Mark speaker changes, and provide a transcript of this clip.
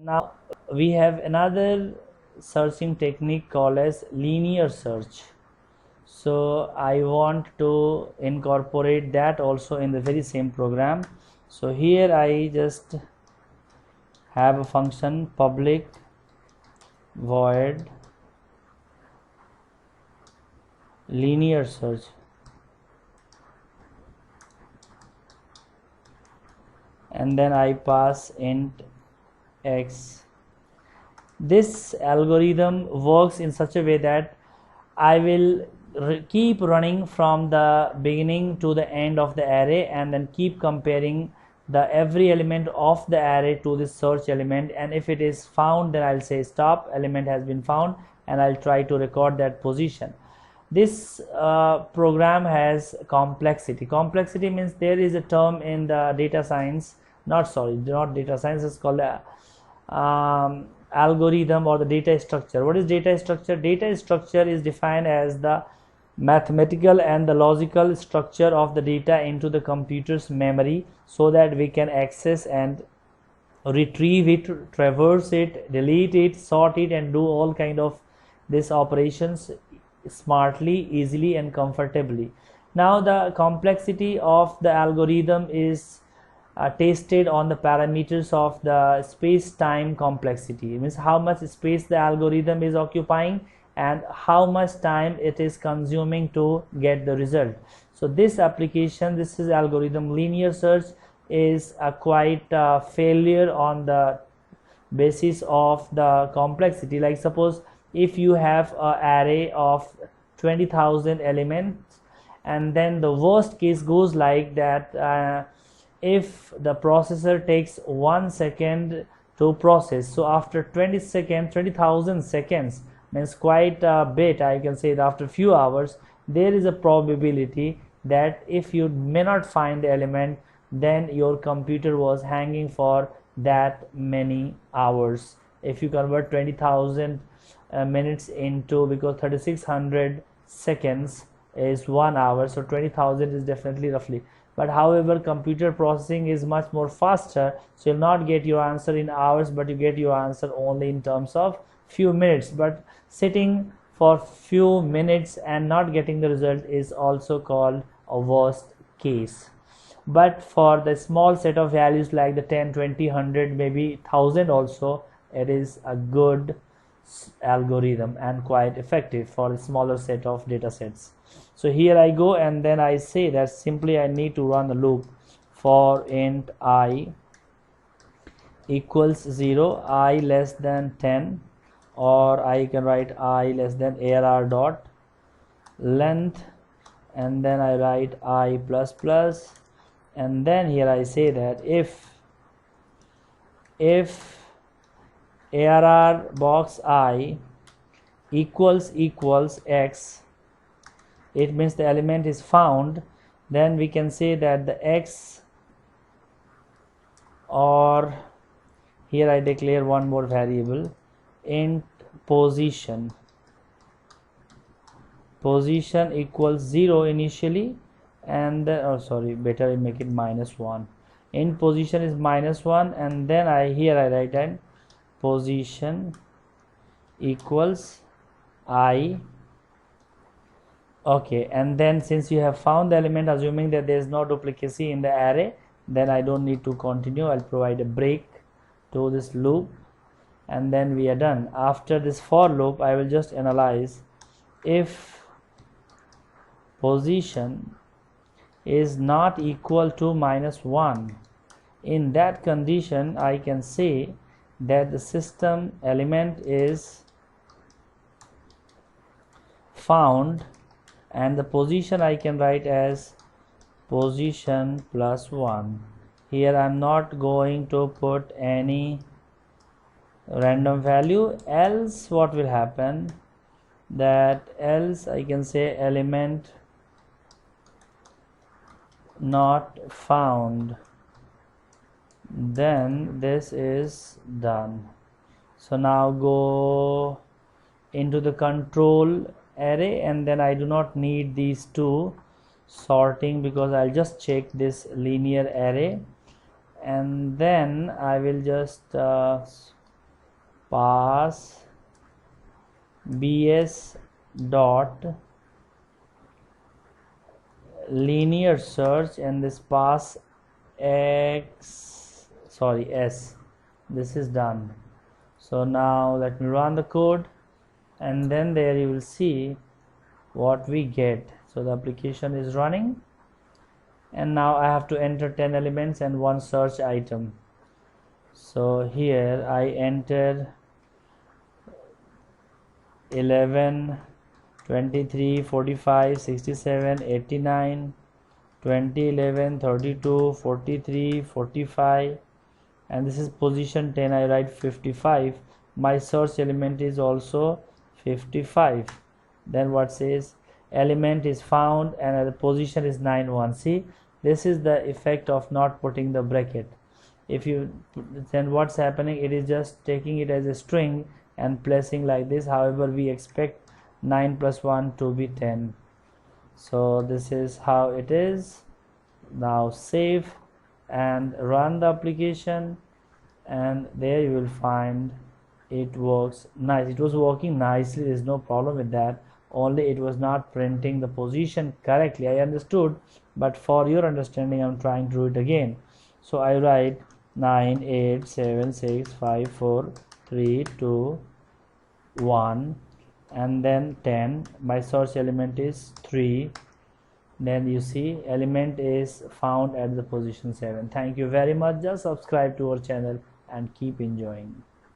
Speaker 1: Now we have another searching technique called as linear search. So I want to incorporate that also in the very same program. So here I just have a function public void linear search, and then I pass int x. This algorithm works in such a way that I will keep running from the beginning to the end of the array and then keep comparing the every element of the array to this search element, and if it is found then I'll say stop, element has been found, and I'll try to record that position. This program has complexity. Complexity means there is a term in the data science, not data science, it's called algorithm or the data structure. What is data structure? Data structure is defined as the mathematical and the logical structure of the data into the computer's memory so that we can access and retrieve it, traverse it, delete it, sort it, and do all kind of these operations smartly, easily, and comfortably. Now the complexity of the algorithm is tested on the parameters of the space-time complexity. It means how much space the algorithm is occupying and how much time it is consuming to get the result. So this application, this is algorithm linear search, is a quite failure on the basis of the complexity. Like suppose if you have an array of 20,000 elements, and then the worst case goes like that, if the processor takes 1 second to process, so after 20,000 seconds means quite a bit, I can say that after few hours there is a probability that if you may not find the element, then your computer was hanging for that many hours. If you convert 20,000 minutes into, because 3600 seconds is 1 hour, so 20,000 is definitely roughly. But however, computer processing is much more faster, so you'll not get your answer in hours, but you get your answer only in terms of few minutes. But sitting for few minutes and not getting the result is also called a worst case. But for the small set of values like the 10, 20, 100, maybe 1000 also, it is a good algorithm and quite effective for a smaller set of data sets. So here I go and then I say that simply I need to run a loop for int I equals 0, I less than 10, or I can write I less than arr dot length, and then I write I plus plus, and then here I say that if arr box I equals x, it means the element is found, then we can say that the x, or here I declare one more variable, int position equals 0 initially, and then, oh sorry, better I make it -1. Int position is -1, and then here I write in position equals I. Okay, and then since you have found the element, assuming that there is no duplicacy in the array, then I don't need to continue. I'll provide a break to this loop, and then we are done. After this for loop, I will just analyze if position is not equal to -1. In that condition, I can say that the system element is found, and the position I can write as position plus 1. Here I'm not going to put any random value, else what will happen, that else I can say element not found, then this is done. So now go into the control array, and then I do not need these two sorting because I'll just check this linear array, and then I will just pass bs dot linear search, and this pass s, this is done. So now let me run the code, and then there you will see what we get. So the application is running, and now I have to enter 10 elements and one search item. So here I enter 11, 23, 45, 67, 89, 20, 11, 32, 43, 45, and this is position 10. I write 55. My search element is also 55. Then what says element is found and the position is 91. See, this is the effect of not putting the bracket. If you, then what's happening, it is just taking it as a string and placing like this. However, we expect 9 plus 1 to be 10. So this is how it is. Now save and run the application, and there you will find it works nice. It was working nicely, there is no problem with that, only it was not printing the position correctly. I understood, but for your understanding I'm trying to do it again. So I write 9 8 7 6 5 4 3 2 1 and then 10. My search element is 3. Then you see element is found at the position 7. Thank you very much. Just subscribe to our channel and keep enjoying.